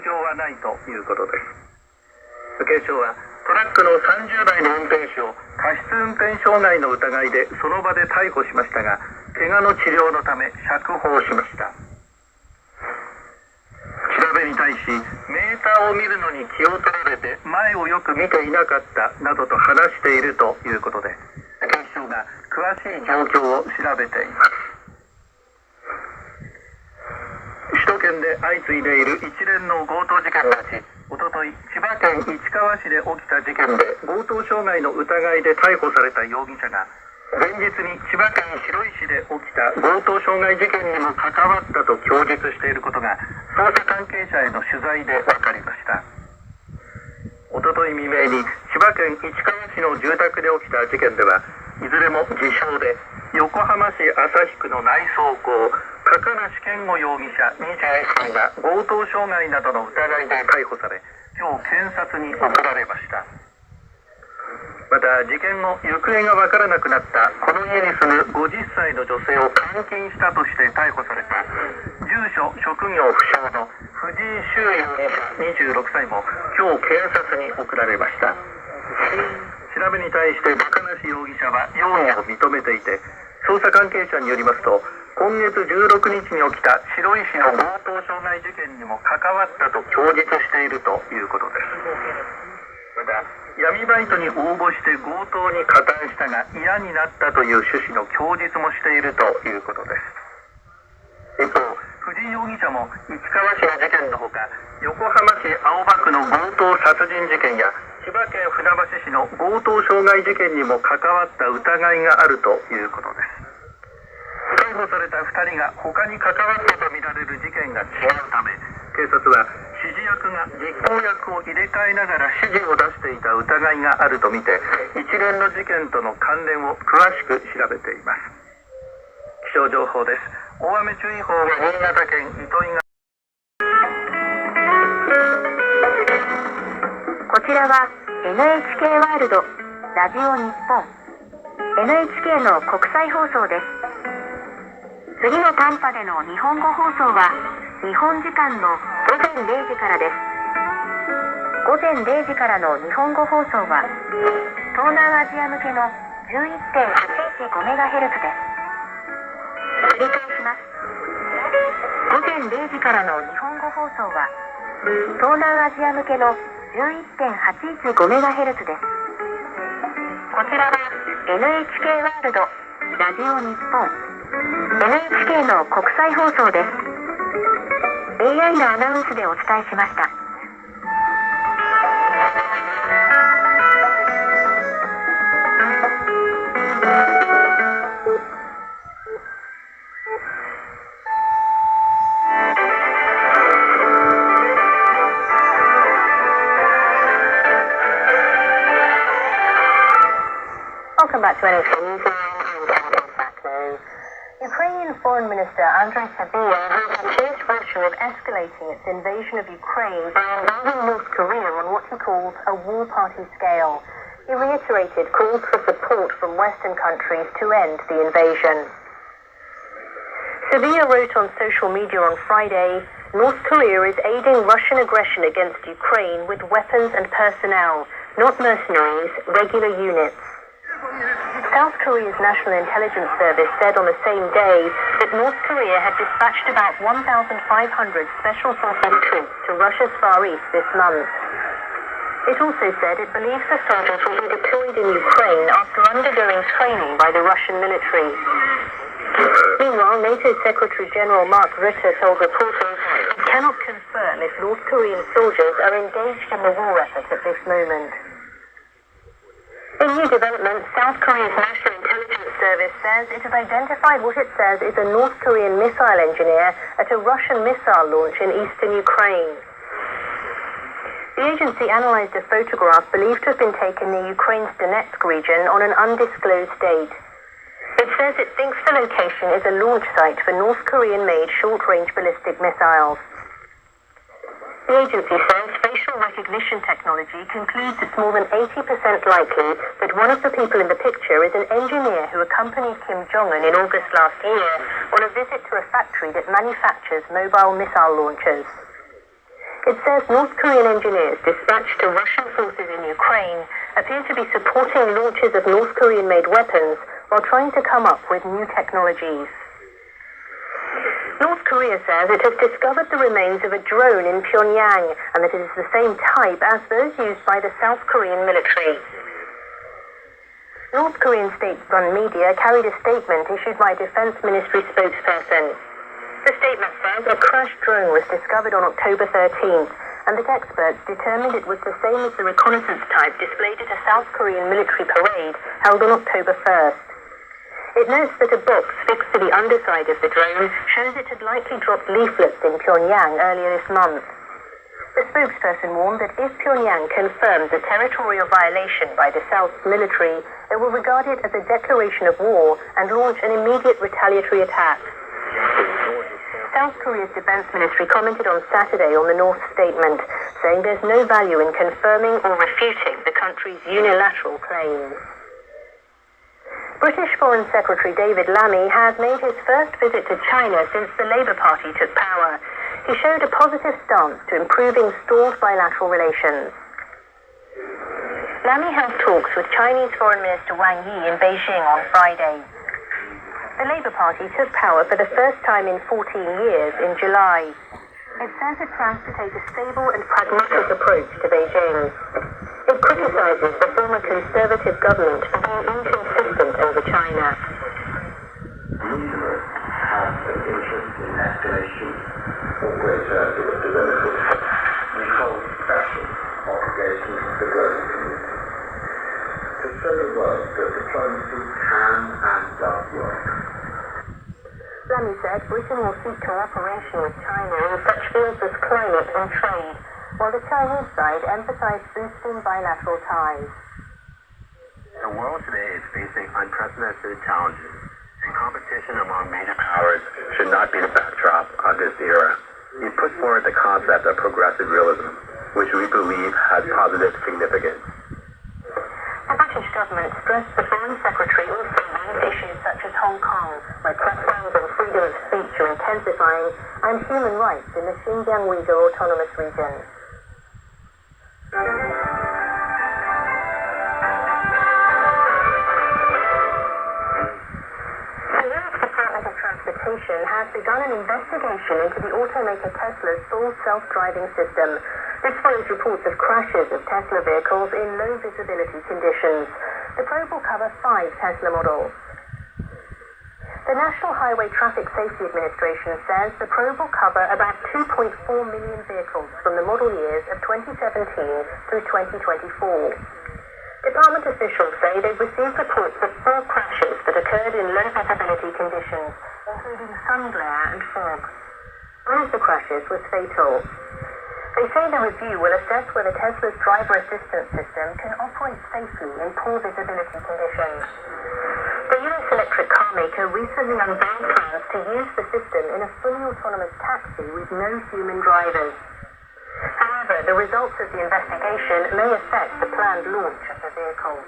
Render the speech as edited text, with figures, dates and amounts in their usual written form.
上はないということです。警視庁はトラックの30代の運転手を過失運転傷害の疑いでその場で逮捕しましたが、怪我の治療のため釈放しました。調べに対し、メーターを見るのに気を取られて前をよく見ていなかったなどと話しているということで、警視庁が詳しい状況を調べています。首都圏で相次いでいる一連の強盗事件のうち、おととい千葉県市川市で起きた事件で強盗傷害の疑いで逮捕された容疑者が、前日に千葉県白井市で起きた強盗傷害事件にも関わったと供述していることが捜査関係者への取材で分かりました。おととい未明に千葉県市川市の住宅で起きた事件では、いずれも自称で横浜市旭区の内装工高梨健吾容疑者21歳が強盗傷害などの疑いで逮捕され、今日検察に送られました。また事件後、行方が分からなくなったこの家に住む50歳の女性を監禁したとして逮捕された住所職業不詳の藤井修容疑者26歳も今日検察に送られました。調べに対して高梨容疑者は容疑を認めていて、捜査関係者によりますと、今月16日に起きた白井市の強盗傷害事件にも関わったと供述しているということです。また闇バイトに応募して強盗に加担したが嫌になったという趣旨の供述もしているということです。一方、藤井容疑者も市川市の事件のほか、横浜市青葉区の強盗殺人事件や千葉県船橋市の強盗傷害事件にも関わった疑いがあるということです。逮捕された2人が他に関わったとみられる事件が違うため、警察は指示役が実行役を入れ替えながら指示を出していた疑いがあるとみて、一連の事件との関連を詳しく調べています。気象情報です。大雨注意報は新潟県糸魚川。こちらは NHK ワールドラジオ日本 NHK の国際放送です。次の短波での日本語放送は日本時間の午前0時からです。午前0時からの日本語放送は東南アジア向けの 11.815MHz です。繰り返します。午前0時からの日本語放送は東南アジア向けの 11.815MHz です。こちらは NHK ワールドラジオ日本 NHK の国際放送です。AI のアナウンスでお伝えしました。Welcome back to NHK. Ukrainian Foreign Minister Andrei Sybiha has accused Russia of escalating its invasion of Ukraine by involving North Korea on what he calls a war party scale. He reiterated calls for support from Western countries to end the invasion. Sybiha wrote on social media on Friday, North Korea is aiding Russian aggression against Ukraine with weapons and personnel, not mercenaries, regular units. South Korea's National Intelligence Service said on the same day that North Korea had dispatched about 1,500 Special Forces troops to Russia's Far East this month. It also said it believes the soldiers will be deployed in Ukraine after undergoing training by the Russian military. Meanwhile, NATO Secretary General Mark Rutte told reporters he cannot confirm if North Korean soldiers are engaged in the war effort at this moment. In new developments, South Korea's National Intelligence Service says it has identified what it says is a North Korean missile engineer at a Russian missile launch in eastern Ukraine. The agency analyzed a photograph believed to have been taken near Ukraine's Donetsk region on an undisclosed date. It says it thinks the location is a launch site for North Korean-made short-range ballistic missiles. The agency says facial recognition technology concludes it's more than 80% likely that one of the people in the picture is an engineer who accompanied Kim Jong-un in August last year on a visit to a factory that manufactures mobile missile launchers. It says North Korean engineers dispatched to Russian forces in Ukraine appear to be supporting launches of North Korean-made weapons while trying to come up with new technologies. North Korea says it has discovered the remains of a drone in Pyongyang and that it is the same type as those used by the South Korean military. North Korean state-run media carried a statement issued by a Defense Ministry spokesperson. The statement says a crashed drone was discovered on October 13th and that experts determined it was the same as the reconnaissance type displayed at a South Korean military parade held on October 1st. It notes that a box fixed to the underside of the drone shows it had likely dropped leaflets in Pyongyang earlier this month. The spokesperson warned that if Pyongyang confirms a territorial violation by the South's military, it will regard it as a declaration of war and launch an immediate retaliatory attack. South Korea's defense ministry commented on Saturday on the North's statement, saying there's no value in confirming or refuting the country's unilateral claims. British Foreign Secretary David Lammy has made his first visit to China since the Labour Party took power. He showed a positive stance to improving stalled bilateral relations. Lammy held talks with Chinese Foreign Minister Wang Yi in Beijing on Friday. The Labour Party took power for the first time in 14 years in July. It says it plans to take a stable and pragmatic approach to Beijing. It criticizes the former conservative government for being inconsistent over China. Neither have an interest in escalation or greater development. We hold special obligations to the global community to show the world that diplomacy can and does work. Lammy said Britain will seek cooperation with China in such fields as climate and trade, while the Chinese side emphasized boosting bilateral ties. The world today is facing unprecedented challenges, and competition among major powers should not be the backdrop of this era. He put forward the concept of progressive realism, which we believe has positive significance. The British government stressed the Foreign Secretary also raised issues such as Hong Kong, where crackdowns on freedom of speech are intensifying, and human rights in the Xinjiang Uyghur Autonomous Region. Transportation has begun an investigation into the automaker Tesla's full self-driving system. This follows reports of crashes of Tesla vehicles in low visibility conditions. The probe will cover 5 Tesla models. The National Highway Traffic Safety Administration says the probe will cover about 2.4 million vehicles from the model years of 2017 through 2024. Department officials say they've received reports of 4 crashes that occurred in low visibility conditions, including sun glare and fog. One of the crashes was fatal. They say the review will assess whether Tesla's driver assistance system can operate safely in poor visibility conditions. The US electric car maker recently unveiled plans to use the system in a fully autonomous taxi with no human drivers. However, the results of the investigation may affect the planned launch of the vehicle.